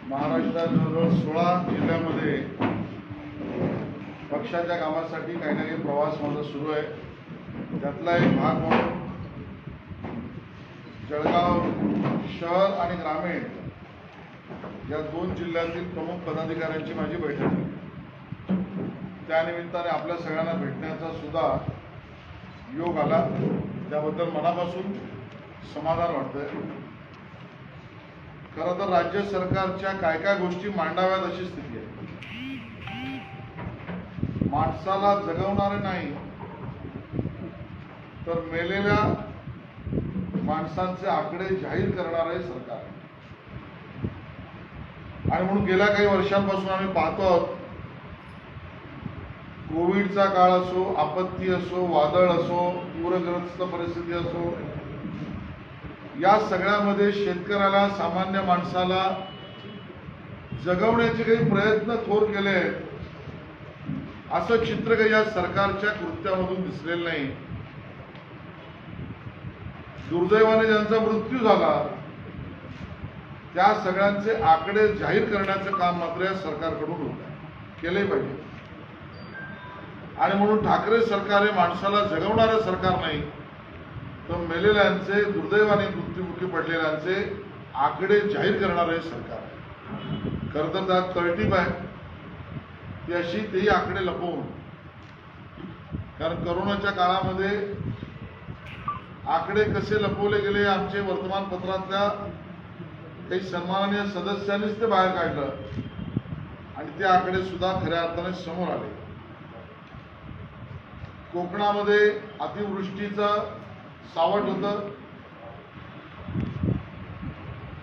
महाराष्ट्रात जवळजवळ 16 जिल्ह्यामध्ये पक्षाच्या कामासाठी काही ना काही प्रवास माझा सुरू आहे। त्यातला एक भाग म्हणून जळगाव शहर आणि ग्रामीण या 2 जिल्ह्यातील प्रमुख पदाधिकाऱ्यांची माझी बैठक झाली। त्यानिमित्ताने आपल्या सगळ्यांना भेटण्याचा सुद्धा योग आला, त्याबद्दल मनापासून समाधान वाटतंय। खरं तर राज्य सरकारच्या काय काय गोष्टी मांडाव्यात अशी स्थिती आहे। माणसाला जगवणारे नाही तर मेलेल्या माणसांचे आकडे जाहीर करणारे सरकार आहे। आणि म्हणून गेल्या काही वर्षांपासून आम्ही पाहतो आहोत, कोविडचा काळ असो, आपत्ती असो, वादळ असो, पूरग्रस्त परिस्थिती असो, या सगळ्यामध्ये शेतकऱ्याला, सामान्य माणसाला जगवण्याचे काही प्रयत्न थोर केले असं चित्र काही या सरकारच्या कृत्यामधून दिसलेलं नाही। दुर्दैवाने ज्यांचा मृत्यू झाला त्या सगळ्यांचे आकडे जाहीर करण्याचं काम मात्र या सरकारकडून होत आहे, केले पाहिजे। आणि म्हणून ठाकरे सरकार हे माणसाला जगवणारं सरकार नाही तर मेलेल्यांचे, दुर्दैवाने मृत्युमुखी पडलेल्यांचे आकडे जाहीर करणारे सरकार आहे। खरं तर त्यात तळटीप आहे ती अशी, तेही आकडे लपवून, कारण करोनाच्या काळामध्ये आकडे कसे लपवले गेले आमचे वर्तमानपत्रातल्या काही सन्माननीय सदस्यांनीच ते बाहेर काढलं आणि ते आकडे सुद्धा खऱ्या अर्थाने समोर आले। कोकणामध्ये अतिवृष्टीचं सावट होतं,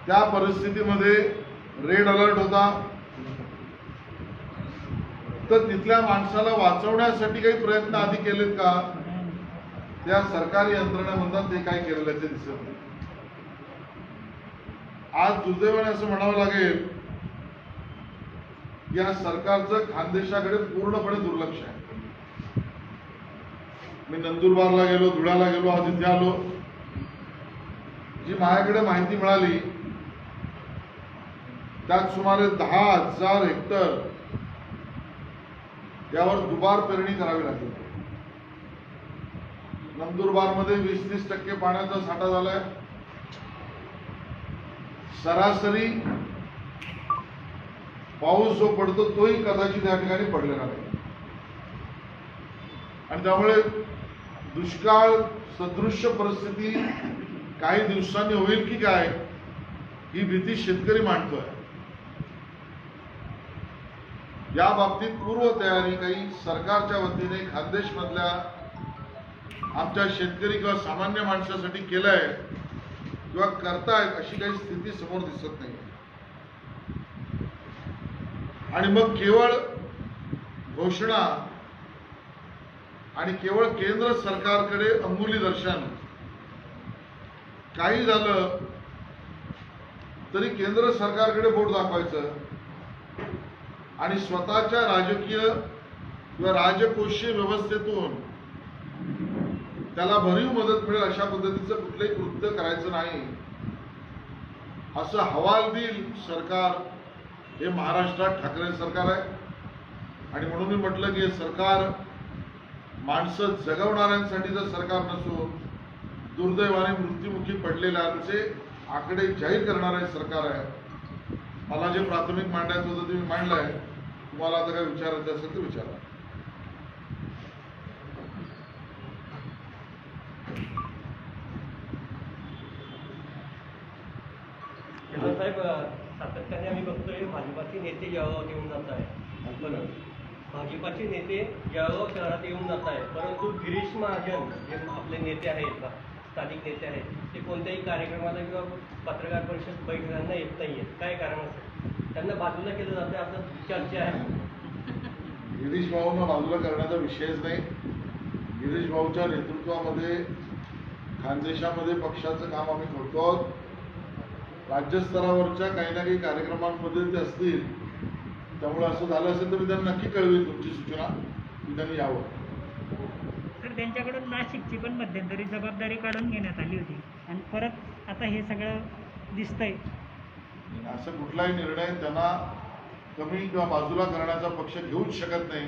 त्या परिस्थितीमध्ये रेड अलर्ट होता, तर तिथल्या माणसाला वाचवण्यासाठी काही प्रयत्न आधी केलेत का? त्या सरकारी यंत्रणेमधून ते काय केलेल्याचे दिसत नाही। आज दुर्दैवाने असं म्हणावं लागेल, या सरकारचं खानदेशाकडे पूर्णपणे दुर्लक्ष आहे। मी नंदुरबारला गेलो, धुळ्याला गेलो, आज इथे आलो। जी माझ्याकडे माहिती मिळाली त्यात सुमारे 10,000 हेक्टर यावर दुबार पेरणी करावी लागली। नंदुरबारमध्ये 20-30% पाण्याचा साठा झालाय। सरासरी पाऊस जो पडतो तोही कदाचित या ठिकाणी पडलेला नाही आणि त्यामुळे दुष्काळ सदृश्य परिस्थिती काही दिवसांनी होईल की काय ही भीती शेतकरी मांडतोय। या बाबतीत पूर्व तयारी काही सरकारच्या वतीने खानदेशमधल्या आमच्या शेतकरी किंवा सामान्य माणसासाठी केलंय किंवा करतायत अशी काही स्थिती समोर दिसत नाही। आणि मग केवळ घोषणा आणि केवळ केंद्र सरकारकडे अंगुली दर्शन, काही झालं तरी केंद्र सरकारकडे बोट दाखवायचं आणि स्वतःच्या राजकीय किंवा राजकोषीय व्यवस्थेतून त्याला भरीव मदत मिळेल अशा पद्धतीचं कुठलंही कृत्य करायचं नाही असं हवालदिल सरकार हे महाराष्ट्रात ठाकरे सरकार आहे। आणि म्हणून मी म्हटलं की हे सरकार माणसं जगवणाऱ्यांसाठीचं सरकार नसून दुर्दैवाने मृत्युमुखी पडलेल्यांचे आकडे जाहीर करणारे सरकार आहे। मला जे प्राथमिक मांडायचं होतं ते मी मांडलंय। तुम्हाला आता काय विचारायचं असेल तर विचारा। साहेब, सातत्याने आम्ही बघतोय भाजपाचे नेते जळगावात येऊन जात आहे, भाजपाचे नेते जळगाव शहरात येऊन जात आहे, परंतु गिरीश महाजन जे आपले नेते आहेत, स्थानिक नेते आहेत, ते कोणत्याही कार्यक्रमाला किंवा पत्रकार परिषद बैठकांना येत नाहीयेत। काय कारण असेल? त्यांना बाजूला केलं जातं असं चर्चा आहे। गिरीश भाऊंना बाजूला करण्याचा विषयच नाही। गिरीश भाऊच्या नेतृत्वामध्ये खानदेशामध्ये पक्षाचं काम आम्ही करतो आहोत। राज्यस्तरावरच्या काही ना काही कार्यक्रमांमध्ये ते असतील, त्यामुळे असं झालं असेल तर मी त्यांना नक्की कळवेन तुमची सूचना की त्यांनी यावं। तर त्यांच्याकडून नाशिकची पण मध्यंतरी जबाबदारी काढून घेण्यात आली होती आणि परत आता हे सगळं दिसतंय। असं कुठलाही निर्णय त्यांना कमी किंवा बाजूला करण्याचा पक्ष घेऊच शकत नाही.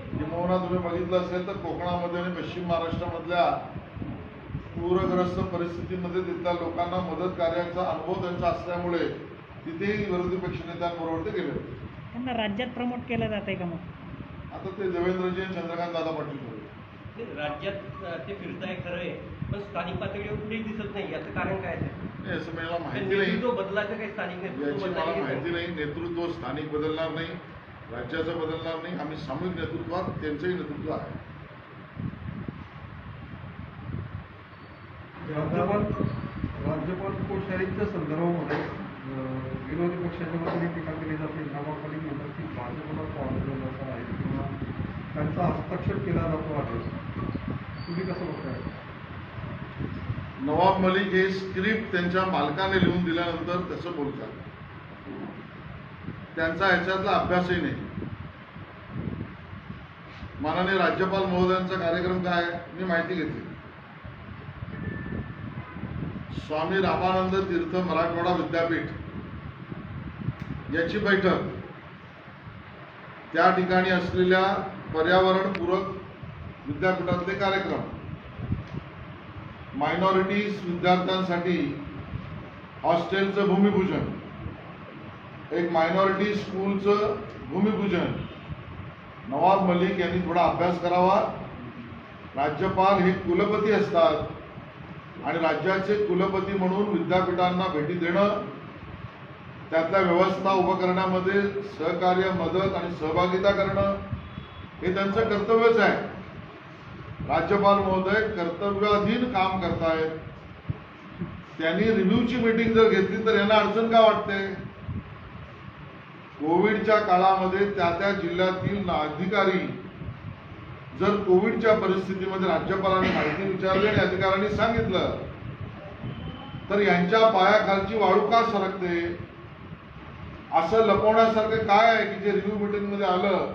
किंबहुना तुम्ही बघितलं असेल तर कोकणामध्ये आणि पश्चिम महाराष्ट्रामधल्या पूरग्रस्त परिस्थितीमध्ये तिथल्या लोकांना मदत कार्याचा अनुभव त्यांचा असल्यामुळे तिथेही विरोधी पक्षनेत्यांबरोबर ते गेले होते. त्यांना राज्यात प्रमोट केलं जात आहे का मग? आता ते देवेंद्रजी आणि चंद्रकांत दादा पाटील होते. राज्यात ते फिरताय खरं आहे, पण स्थानिक पातळीवर कुठेही दिसत नाही. याचं कारण काय आहे? नाही, असं मला माहिती नाही, नेतृत्व बदलायचं काही स्थानिक नेतृत्व याची मला बदलायचं माहिती नाही. नेतृत्व स्थानिक बदलणार नाही, राज्याचं बदलणार नाही. आम्ही सामूहिक नेतृत्वात त्यांचंही नेतृत्व आहे. राज्यपाल कोश्यारीच्या संदर्भामध्ये विरोधी पक्षाच्या वतीने टीका केली जाते. नवाब मलिक म्हणतात की भाजपला फॉर्म जात आहे किंवा त्यांचा हस्तक्षेप केला जातो आहे. तुम्ही कसं बघताय? नवाब मलिक हे स्क्रिप्ट त्यांच्या मालकाने लिहून दिल्यानंतर तसं बोलतात. त्यांचा ह्याच्यातला अभ्यासही नाही. माननीय राज्यपाल महोदयांचा कार्यक्रम काय आहे मी माहिती घेतली. स्वामी रामानंद तीर्थ मराठवाडा विद्यापीठ याची बैठक, त्या ठिकाणी असलेल्या पर्यावरणपूरक विद्यापीठातले कार्यक्रम, मायनॉरिटीज विद्यार्थ्यांसाठी हॉस्टेलचं भूमिपूजन, एक मायनॉरिटी स्कूलचं भूमिपूजन. नवाब मलिक यांनी थोडा अभ्यास करावा. राज्यपाल हे कुलपती असतात आणि राज्याचे कुलपती म्हणून विद्यापीठांना भेटी देणं, त्यातल्या व्यवस्था उभं करण्यामध्ये सहकार्य, मदत आणि सहभागिता करणं हे त्यांचं कर्तव्यच आहे. राज्यपाल महोदय कर्तव्याधीन काम करतायत. त्यांनी रिव्ह्यूची मीटिंग जर घेतली तर यांना अडचण का वाटते? कोविडच्या काळामध्ये त्या जिल्ह्यातील अधिकारी जर कोविडच्या परिस्थितीमध्ये राज्यपालांनी माहिती विचारली आणि अधिकाऱ्यांनी सांगितलं तर यांच्या पायाखालची वाळू का सरकते? असं लपवण्यासारखं काय आहे की जे रिव्ह्यू मीटिंगमध्ये आलं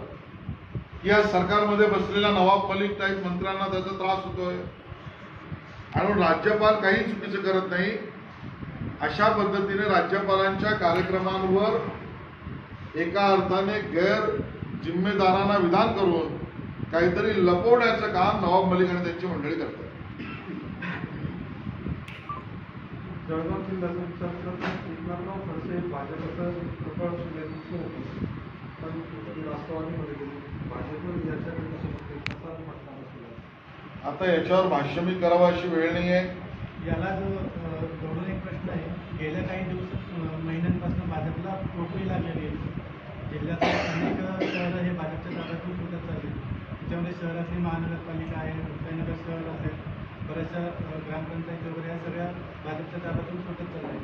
की या सरकारमध्ये बसलेल्या नवाब मलिक टाईप मंत्र्यांना त्याचा त्रास होतोय आणि राज्यपाल काही चुकीचं करत नाही. अशा पद्धतीने राज्यपालांच्या कार्यक्रमांवर एका अर्थाने गैर जिम्मेदारांना विधान करून काहीतरी लपवण्याचं काम नवाब मलिक आणि त्यांची मंडळी करतात. जळगाव जिल्ह्याचा विचार करता एकनाथराव खडसे भाजपचं प्रबळ नेतृत्व होतं, पण राष्ट्रवादीमध्ये गेले. भाजपवर याच्याकडे कसं बघते, कसा फटका बसला? आता याच्यावर भाष्य मी करावं अशी वेळ नाही आहे. याला जो जोडून एक प्रश्न आहे. गेल्या काही महिन्यांपासून भाजपला टोकरी लागलेली आहे. जिल्ह्यातले अनेक शहरं हे भाजपच्या ताब्यातून सुटत चालली. त्याच्यामध्ये शहरातली महानगरपालिका आहे, मुक्ताईनगर शहर असेल, बऱ्याचशा ग्रामपंचायती वगैरे या सगळ्या भाजपच्या ताब्यातून सुटत चालल्या आहेत.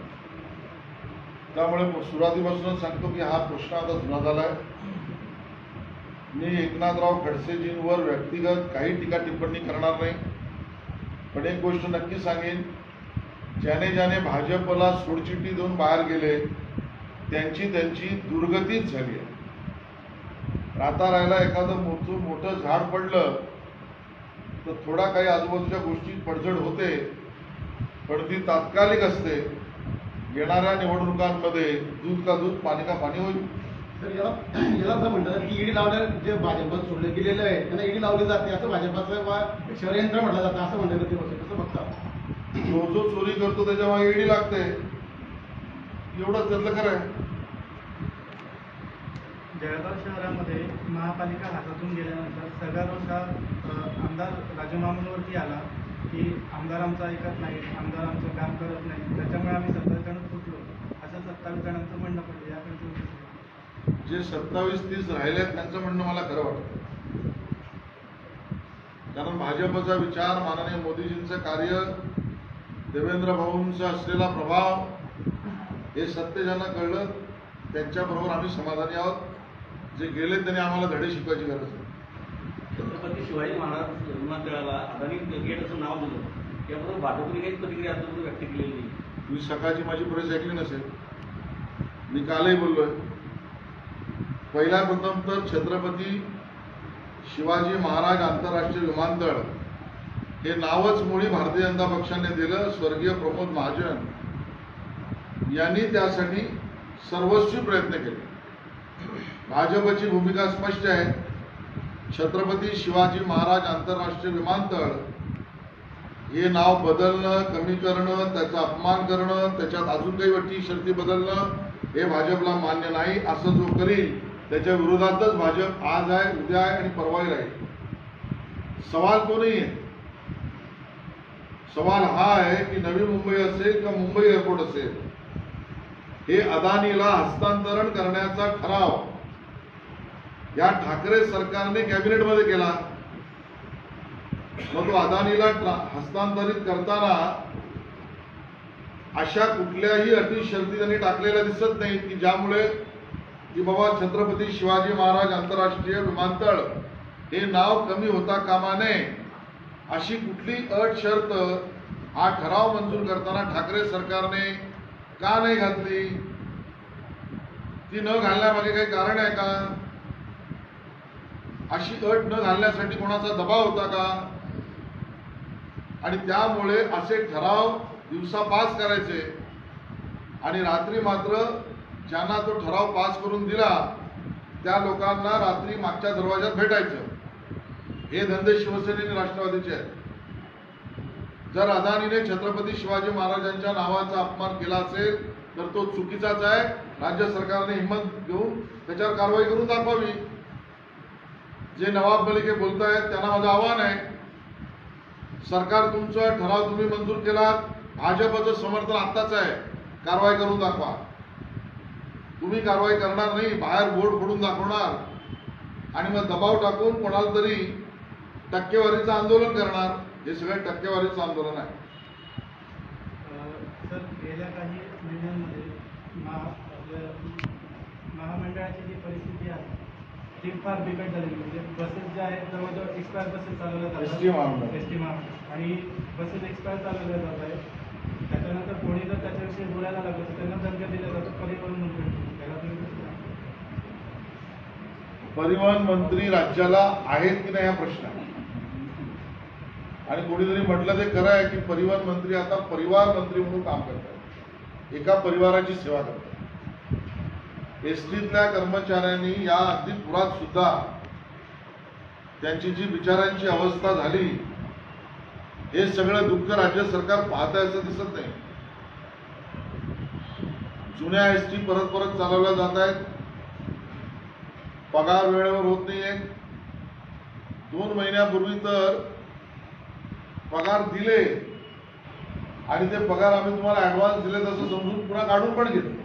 त्यामुळे सुरुवातीपासूनच सांगतो की हा प्रश्न आता जुना झालाय. मी एकनाथराव खडसेजींवर व्यक्तिगत काही टीका टिप्पणी करणार नाही, पण एक गोष्ट नक्की सांगेन, ज्याने ज्याने भाजपला सोडचिठ्ठी देऊन बाहेर गेले त्यांची दुर्गतीच झाली आहे. राहता राहायला एखादं मोठं झाड पडलं तर थोडा काही आजूबाजूच्या गोष्टी पडझड होते, पण ती तात्कालिक असते. येणाऱ्या निवडणुकांमध्ये दूध का दूध पाणी का पाणी होईल. तर याला असं म्हणतात की ईडी लावल्या जे भाजपात सोडले गेलेले आहे त्यांना ईडी लावली जाते असं भाजपाचं षडयंत्र म्हटलं जातं, असं म्हणतात ते वर्ष. कसं बघता? जो चोरी करतो त्याच्या मागे ईडी लागते, एवढंच त्यातलं खरं आहे. जळगाव शहरामध्ये महापालिका हातातून गेल्यानंतर सगळा रोष हा आमदार राजूमामांवरती आला की आमदार आमचं ऐकत नाही, आमदार आमचं काम करत नाही, त्याच्यामुळे आम्ही सत्ताविषयानं फुटलो, असं 27 जणांचं म्हणणं पडलं. याकडे जे 27-30 राहिले आहेत त्यांचं म्हणणं मला खरं वाटतं. कारण भाजपचा विचार, माननीय मोदीजींचं कार्य, देवेंद्र भाऊंचा असलेला प्रभाव हे सत्य ज्यांना कळलं त्यांच्याबरोबर आम्ही समाधानी आहोत. जे गेले त्यांनी आम्हाला धडे शिकवायची गरज नाही. छत्रपती शिवाजी महाराज विमानतळाला अदानी गेट असं नाव दिलं, त्याबरोबर भाजपने काहीच प्रतिक्रिया आजपर्यंत व्यक्त केलेली नाही. तुम्ही सकाळची माझी प्रेस ऐकली नसेल, मी कालही बोललोय. पहिल्या प्रथम तर छत्रपती शिवाजी महाराज आंतरराष्ट्रीय विमानतळ हे नावच मुळी भारतीय जनता पक्षाने दिलं. स्वर्गीय प्रमोद महाजन यांनी त्यासाठी सर्वस्वी प्रयत्न केले. भाजपची भूमिका स्पष्ट आहे. छत्रपती शिवाजी महाराज आंतरराष्ट्रीय विमानतळ हे नाव बदलणं, कमी करणं, त्याचा अपमान करणं, त्याच्यात अजून काही अटी शर्ती बदलणं हे भाजपला मान्य नाही. असं जो करील त्याच्या विरोधातच भाजप आज आहे, उद्या आहे आणि परवाही राहील. सवाल तो नाही आहे. सवाल हा आहे की नवी मुंबई असेल किंवा मुंबई एअरपोर्ट असेल, हे अदानीला हस्तांतरण करण्याचा ठराव या ठाकरे सरकारने कॅबिनेटमध्ये केला. मग तो अदानीला हस्तांतरित करताना अशा कुठल्याही अटी शर्ती त्यांनी टाकलेल्या दिसत नाही की ज्यामुळे की बाबा छत्रपती शिवाजी महाराज आंतरराष्ट्रीय विमानतळ हे नाव कमी होता कामा नये. अशी कुठली अट शर्त हा ठराव मंजूर करताना ठाकरे सरकारने का नाही घातली? ती न घालण्यामागे काही कारण आहे का? अशी अट न घालण्यासाठी कोणाचा दबाव होता का? आणि त्यामुळे असे ठराव दिवसा पास करायचे आणि रात्री मात्र ज्यांना तो ठराव पास करून दिला त्या लोकांना रात्री मागच्या दरवाजात भेटायचं. हे धंदे शिवसेनेने राष्ट्रवादीचे आहेत. जर अदानीने छत्रपती शिवाजी महाराजांच्या नावाचा अपमान केला असेल तर तो चुकीचाच आहे. राज्य सरकारने हिंमत घेऊन त्याच्यावर कारवाई करून दाखवावी. जे नवाब मलिक बोलतायत त्यांना माझं आव्हान आहे, सरकार तुमचा ठराव तुम्ही मंजूर केलात, भाजपचं समर्थन आत्ताच आहे, कारवाई करून दाखवा. तुम्ही कारवाई करणार नाही, बाहेर बोर्ड फोडून दाखवणार आणि मग दबाव टाकून कोणाला तरी टक्केवारीचं आंदोलन करणार. हे सगळं टक्केवारीचं आंदोलन आहे. सर, गेल्या काही महिन्यांमध्ये महामंडळाची जी परिस्थिती आहे ती फार बिकट झालेली. म्हणजे बसेस ज्या आहेत जवळजवळ एक्सपायर बसेस चालवल्या जातात. एसटी महामंडळ आणि बसेस एक्सपायर चालवल्या जात आहेत. त्याच्यानंतर कोणी जर त्याच्याविषयी बोलायला लागलं तर त्यांना दंड दिला जातो. परिवहन मंत्री त्याला तुम्ही कसं सांगता? परिवहन मंत्री राज्याला आहेत की नाही हा प्रश्न आहे. आणि कोणीतरी म्हटलं ते खरं आहे की परिवहन मंत्री आता परिवार मंत्री म्हणून काम करतात, एका परिवाराची सेवा करतात. एसटीतल्या कर्मचाऱ्यांनी या अगदी पुरात सुद्धा त्यांची जी बिचाऱ्यांची अवस्था झाली हे सगळं दुःख राज्य सरकार पाहत आहे असं दिसत नाही. जुन्या एसटी परत परत चालवल्या जात आहेत, पगार वेळेवर होत नाहीये. 2 महिन्यापूर्वी तर पगार दिले आणि ते पगार आम्ही तुम्हाला ऍडव्हान्स दिले तसं समजून पुन्हा काढून पण घेतले.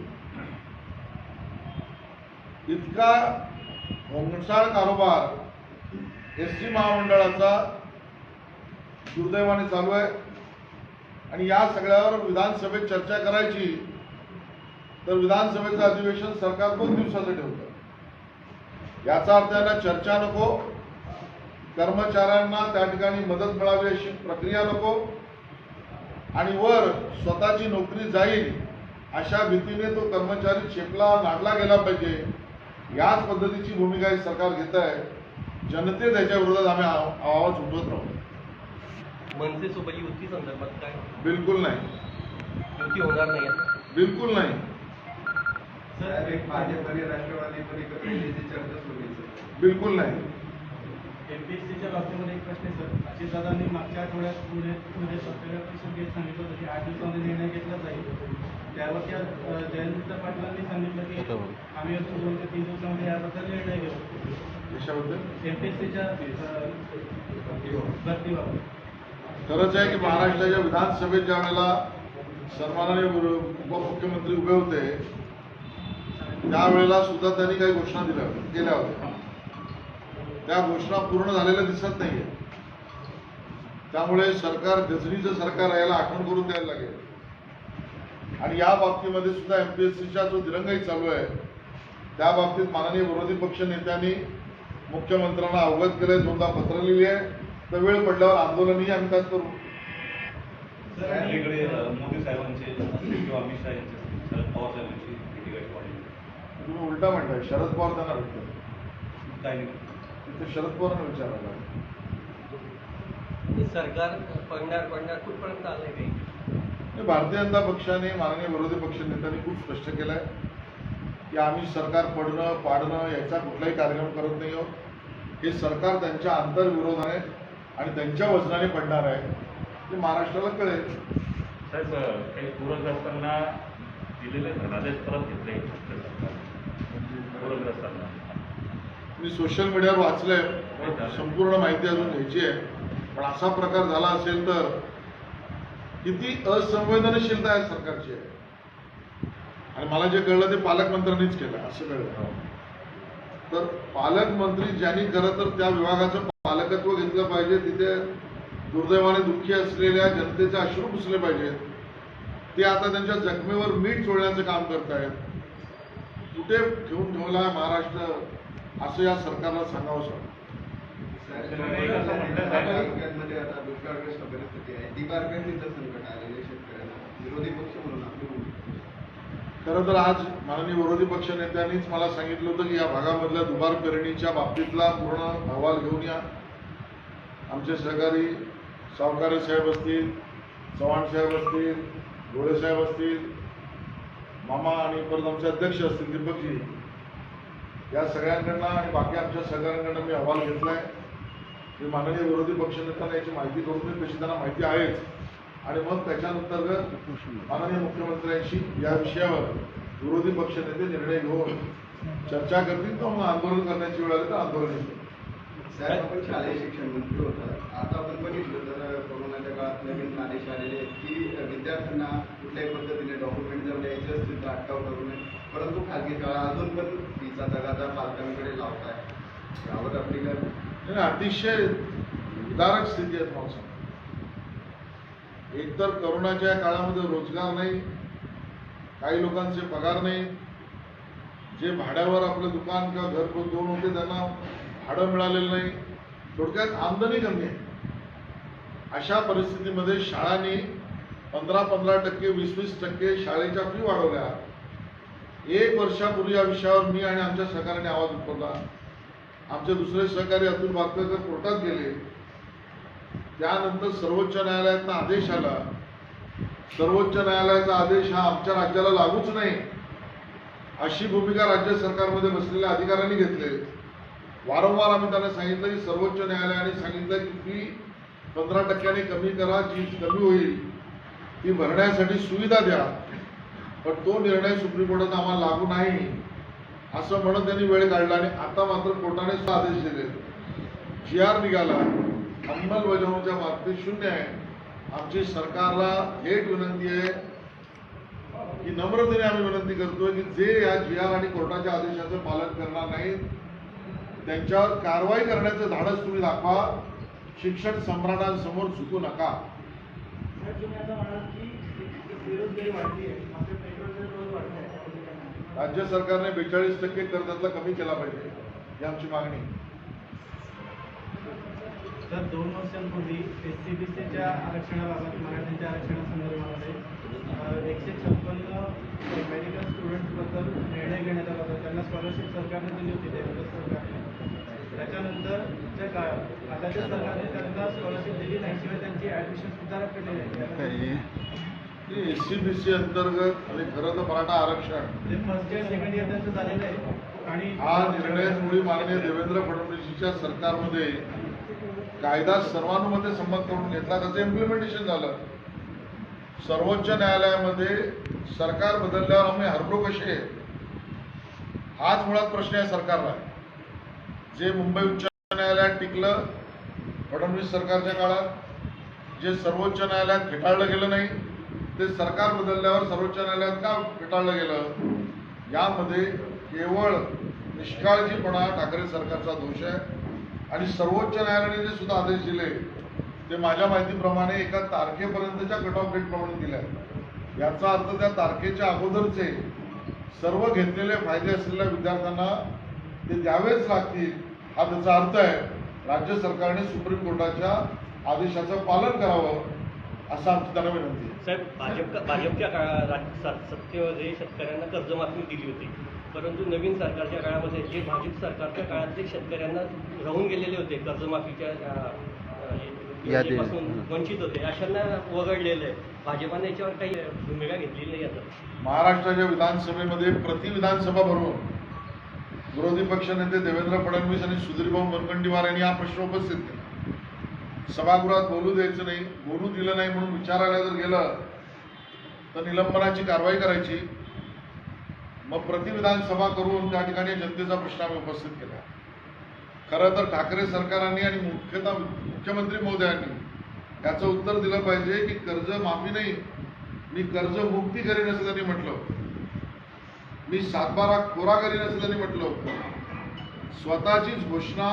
इतका होंगसाळ कारभार एसटी महामंडळाचा दुर्दैवाने चालू आहे. आणि या सगळ्यावर विधानसभेत चर्चा करायची तर विधानसभेचं अधिवेशन सरकार 2 दिवसाचं ठेवतं. याचा अर्थ आहे ना, चर्चा नको, कर्मचाऱ्यांना त्या ठिकाणी मदत मिळावी अशी प्रक्रिया नको आणि वर स्वतःची नोकरी जाईल अशा भीतीने तो कर्मचारी चेपला नाडला गेला पाहिजे. याच पद्धतीची भूमिका हे सरकार घेत आहे. जनते त्याच्या विरोधात आम्ही आवाज उठवत राहू. मनसेसोबत युती संदर्भात काय? बिलकुल नाही, युती होणार नाही आता. बिलकुल नाही, सर, भाजप आणि राष्ट्रवादी चर्चा सुरू आहे. बिलकुल नाही. एमपीएससीच्या बाबतीमध्ये एक प्रश्न आहे सर. अजितदादांनी मागच्या आठवड्यात पुणे सत्याग्रह परिषद घेत सांगितलं होतं की 8 दिवसामध्ये निर्णय घेतला जाईल. त्यावरती जयंत पाटलांनी सांगितलं की आम्ही 2 ते 3 दिवसामध्ये याबद्दल निर्णय घेऊ. देशाबद्दल एमपीएससीच्या भरतीबाबत खरंच आहे की महाराष्ट्राच्या विधानसभेत ज्या वेळेला सन्माननीय उपमुख्यमंत्री उभे होते त्यावेळेला सुद्धा त्यांनी काही घोषणा केल्या होत्या. त्या घोषणा पूर्ण झालेल्या दिसत नाहीये. त्यामुळे सरकार गजनीचं सरकार यायला आठवण करून द्यायला लागेल. आणि या बाबतीमध्ये सुद्धा एमपीएससीचा जो दिरंगाई चालू आहे त्या बाबतीत माननीय विरोधी पक्ष नेत्यांनी मुख्यमंत्र्यांना अवगत केलंय, 2दा पत्र लिहिली आहे. तर वेळ पडल्यावर आंदोलनही आम्ही त्यात करू. वेगवेगळे मोदी साहेबांचे किंवा अमित शहा यांचे शरद पवार साहेबांची भेटी गाठी वाढली. तुम्ही उलटा म्हणताय, शरद पवार त्यांना भेटतो. काय नाही तिथे शरद पवारांना विचारायला सरकार पडणार कुठपर्यंत आलंय काही? भारतीय जनता पक्षाने माननीय विरोधी पक्ष नेत्यांनी खूप स्पष्ट केलं आहे की आम्ही सरकार पडणं पाडणं याचा कुठलाही कार्यक्रम करत नाही आहोत. हे सरकार त्यांच्या आंतरविरोधाने आणि त्यांच्या वजनाने पडणार आहे ते महाराष्ट्राला कळेल. साहेब काही पूरग्रस्तांना दिलेले धनादेश परत घेतले पूरग्रस्तांना. मी सोशल मीडियावर वाचलंय, संपूर्ण माहिती अजून घ्यायची आहे. पण असा प्रकार झाला असेल तर किती असंवेदनशीलता आहे सरकारची आहे. आणि मला जे कळलं ते पालकमंत्र्यांनीच केलं असं कळलं. तर पालकमंत्री ज्यांनी खरं तर त्या विभागाचं पालकत्व घेतलं पाहिजे, तिथे दुर्दैवाने दुःखी असलेल्या जनतेचे अश्रू पुसले पाहिजेत, ते आता त्यांच्या जखमेवर मीठ चोळण्याचं काम करतायत. कुठे ठेवून ठेवला महाराष्ट्र असं या सरकारला सांगावं वाटतं. तालुक्यांमध्ये आता दुष्काळग्रस्त परिस्थिती आहे, दिवाळखंडीचं संकट आलेले शेतकऱ्यांना विरोधी पक्ष म्हणून आपली भूमिका. खरं तर आज माननीय विरोधी पक्ष नेत्यांनीच मला सांगितलं होतं की या भागामधल्या दुबार पेरणीच्या बाबतीतला पूर्ण अहवाल घेऊन या. आमचे सहकारी सावकारे साहेब असतील, चव्हाण साहेब असतील, डोळे साहेब असतील, मामा आणि परत आमचे अध्यक्ष असतील दीपकजी, या सगळ्यांकडनं आणि बाकी आमच्या सहकाऱ्यांकडनं मी अहवाल घेतलाय की माननीय विरोधी पक्षनेत्यांना याची माहिती करून देईल, तशी त्यांना माहिती आहेच. आणि मग त्याच्यानंतर्गत माननीय मुख्यमंत्र्यांशी या विषयावर विरोधी पक्षनेते निर्णय घेऊन चर्चा करतील, तर मग आंदोलन करण्याची वेळ आली तर आंदोलन येईल. साहेब, आपण शालेय शिक्षण मंत्री होता, आता आपण बघितलं तर कोरोनाच्या काळात नवीन आदेश आलेले आहेत की विद्यार्थ्यांना कुठल्याही पद्धतीने डॉक्युमेंट जर द्यायचे असतील तर अटकाव करू नये, परंतु खाजगी शाळा अजून पण फीचा तगादा पालकांकडे लावत आहे. यावर आपली काय? अतिशय विदारक स्थिती आहे तुम्हाला. एकतर करोनाच्या काळामध्ये रोजगार नाही, काही लोकांचे पगार नाही, जे भाड्यावर आपलं दुकान किंवा घर दोन होते त्यांना भाडं मिळालेलं नाही, थोडक्यात आमदनी कमी आहे. अशा परिस्थितीमध्ये शाळांनी 15% 20% शाळेच्या फी वाढवल्या. 1 वर्षापूर्वी या विषयावर मी आणि आमच्या सहकार्याने आवाज उठवला. आमचे दुसरे सहकारी अतुल बापकर कोर्टात गेले. त्यानंतर सर्वोच्च न्यायालयाचा आदेश आला. सर्वोच्च न्यायालयाचा आदेश हा आमच्या राज्याला लागूच नाही अशी भूमिका राज्य सरकारमध्ये बसलेल्या अधिकाऱ्यांनी घेतली. वारंवार आम्ही त्यांना सांगितलं की सर्वोच्च न्यायालयाने सांगितलं की फी 15% कमी करा, जी कमी होईल ती भरण्यासाठी सुविधा द्या, पण तो निर्णय सुप्रीम कोर्टात आम्हाला लागू नाही असं म्हणत त्यांनी वेळ काढला. आणि आता मात्र कोर्टाने सुद्धा आदेश दिले, GR निघाला, अंमलबजावणीच्या बाबतीत शून्य आहे. आमची सरकारला थेट विनंती आहे की नम्रतेने आम्ही विनंती करतोय की जे या GR आणि कोर्टाच्या आदेशाचं पालन करणार नाहीत त्यांच्यावर कारवाई करण्याचं धाडस तुम्ही दाखवा. शिक्षण सम्राटांसमोर झुकू नका. राज्य सरकारने 42% कर त्यातला कमी केला पाहिजे, ही आमची मागणी. तर 2 वर्षांपूर्वी SCBCच्या आरक्षणाबाबत मराठीच्या आरक्षणासंदर्भामध्ये 156 मेडिकल स्टुडंट्सबद्दल निर्णय घेण्यात आला होता. त्यांना स्कॉलरशिप सरकारने दिली होती, देवेंद्र सरकारने. त्याच्यानंतरच्या काळात आताच्या सरकारने त्यांना स्कॉलरशिप दिली नाही, शिवाय त्यांची ॲडमिशन सुद्धा केलेली आहे. SCBC अंतर्गत आणि खरं तर मराठा आरक्षण ते फर्स्ट इयर सेकंड इयर त्यांचं झालेलं आहे. आणि हा निर्णय मुळी माननीय देवेंद्र फडणवीसच्या सरकारमध्ये कायदा सर्वानुमते संमत करून घेतला, त्याचं इम्प्लिमेंटेशन झालं. सर्वोच्च न्यायालयामध्ये सरकार बदलल्यावर आम्ही हरलो कसे, हाच मुळात प्रश्न आहे सरकारला. जे मुंबई उच्च न्यायालयात टिकलं फडणवीस सरकारच्या काळात, जे सर्वोच्च न्यायालयात फेटाळलं गेलं नाही, ते सरकार बदलल्यावर सर्वोच्च न्यायालयात का फेटाळलं गेलं, यामध्ये केवळ निष्काळजीपणा ठाकरे सरकारचा दोष आहे. आणि सर्वोच्च न्यायालयाने जे सुद्धा आदेश दिले ते माझ्या माहितीप्रमाणे एका तारखेपर्यंतच्या कट ऑफ डेट प्रमाणे दिले आहेत. याचा अर्थ त्या तारखेच्या अगोदरचे सर्व घेतलेले फायदे असलेल्या विद्यार्थ्यांना ते द्यावेच लागतील, हा त्याचा अर्थ आहे. राज्य सरकारने सुप्रीम कोर्टाच्या आदेशाचं पालन करावं असं आमची त्यांना विनंती आहे. साहेब, भाजपच्या काळात सत्तेमध्ये शेतकऱ्यांना कर्जमाफी दिली होती, परंतु नवीन सरकारच्या काळामध्ये जे भाजप सरकारच्या काळातले शेतकऱ्यांना राहून गेलेले होते कर्जमाफीच्या योजनेपासून वंचित होते अशांना वगळलेलं आहे. भाजपाने याच्यावर काही भूमिका घेतलेली नाही आता. महाराष्ट्राच्या विधानसभेमध्ये प्रति विधानसभा भरून विरोधी पक्षनेते देवेंद्र फडणवीस आणि सुधीरभाऊ मुनगंटीवार यांनी हा प्रश्न उपस्थित केला. सभागृहात बोलू द्यायचं नाही, बोलू दिलं नाही म्हणून विचारायला जर गेलं तर निलंबनाची कारवाई करायची. मग प्रति विधानसभा करून त्या ठिकाणी जनतेचा प्रश्न आम्ही उपस्थित केला. खरं तर ठाकरे सरकारांनी आणि मुख्यतः मुख्यमंत्री महोदयांनी याचं उत्तर दिलं पाहिजे की कर्ज माफी नाही, मी कर्ज मुक्ती करीन असं त्यांनी म्हटलं. मी 7/12 कोरा करीन असं त्यांनी म्हटलं. स्वतःचीच घोषणा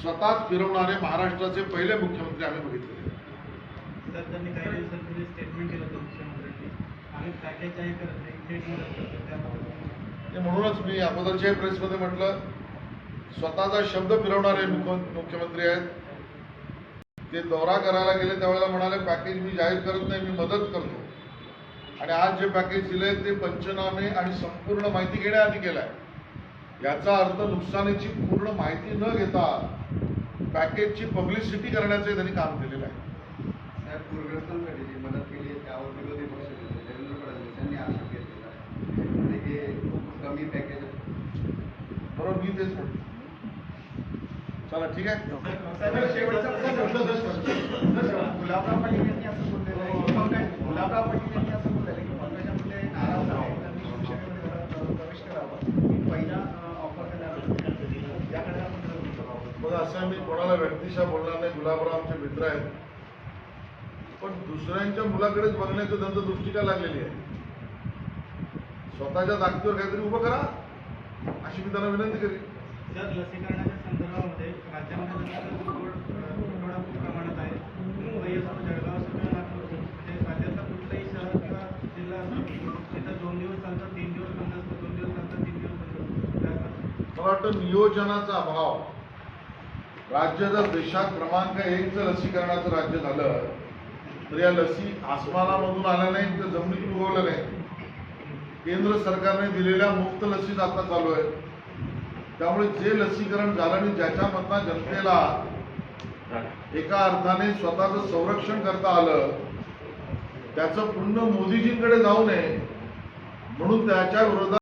स्वतःच फिरवणारे महाराष्ट्राचे पहिले मुख्यमंत्री आम्ही बघितलेले. तर त्यांनी काही दिवसांपूर्वी स्टेटमेंट केलं होतं मुख्यमंत्र्यांनी, आम्ही पॅकेज आहे करत नाही, थेट मदत करतो. त्याबाबत म्हणूनच मी अगोदरच्या प्रेसमध्ये म्हटलं स्वतःचा शब्द फिरवणारे मुख्यमंत्री आहेत. ते दौरा करायला गेले त्यावेळेला म्हणाले पॅकेज मी जाहीर करत नाही, मी मदत करतो. आणि आज जे पॅकेज दिले ते पंचनामे आणि संपूर्ण माहिती घेण्याआधी केलाय. याचा अर्थ नुकसानीची पूर्ण माहिती न घेता पॅकेजची पब्लिसिटी करण्याचे त्यांनी काम केलेलं आहे. साहेब, पूरग्रस्तांसाठी जी मदत केली आहे त्यावर विरोधी पक्ष देवेंद्र फडणवीस यांनी आक्षेप घेतलेला आहे. म्हणजे हे खूप कमी पॅकेज आहे. बरोबर, मी तेच म्हणतो. चला ठीक आहे. गुलाबराव पाटील यांनी असं बोललेलं आहे, गुलाबराव पाटील यांनी असं बोललेलं की पंकजा मुंडे नाराज आहे, त्यांनी शिवसेनेमध्ये प्रवेश करावा, पहिला ऑफर देणार याकडे आपण बघा, असं मी कोणाला व्यक्तिशः बोलणार नाही. गुलाबराव आमचे मित्र आहेत, पण दुसऱ्यांच्या मुलाकडेच बघण्याचं त्यांचं दृष्टिका लागलेली आहे. स्वतःच्या ताकदीवर काहीतरी उभं करा अशी मी त्यांना विनंती करेन. जर लसीकरणाच्या संदर्भामध्ये राज्यामध्ये लसीकरण तुटवडा खूप प्रमाणात आहे. मुंबई असो, जळगाव असो किंवा नागपूर असो, म्हणजे राज्यातला कुठलंही शहर किंवा जिल्हा असो तिथं 2 दिवस चालतं, 3 दिवस बंद असतं, 2 दिवस चालतं, 3 दिवस बंद असतं. मला वाटतं नियोजनाचा अभाव. राज्य जर देशात क्रमांक 1चं लसीकरणाचं राज्य झालं तर या लसी आसमानामधून आल्या नाहीत, तर जमिनीतून उगवलं नाही. केंद्र सरकारने दिलेल्या मुक्त लसीच आता चालू आहे. त्यामुळे जे लसीकरण झालं आणि ज्याच्यामधनं जनतेला एका अर्थाने स्वतःचं संरक्षण करता आलं त्याचं पुण्य मोदीजींकडे जाऊ नये म्हणून त्याच्या विरोधात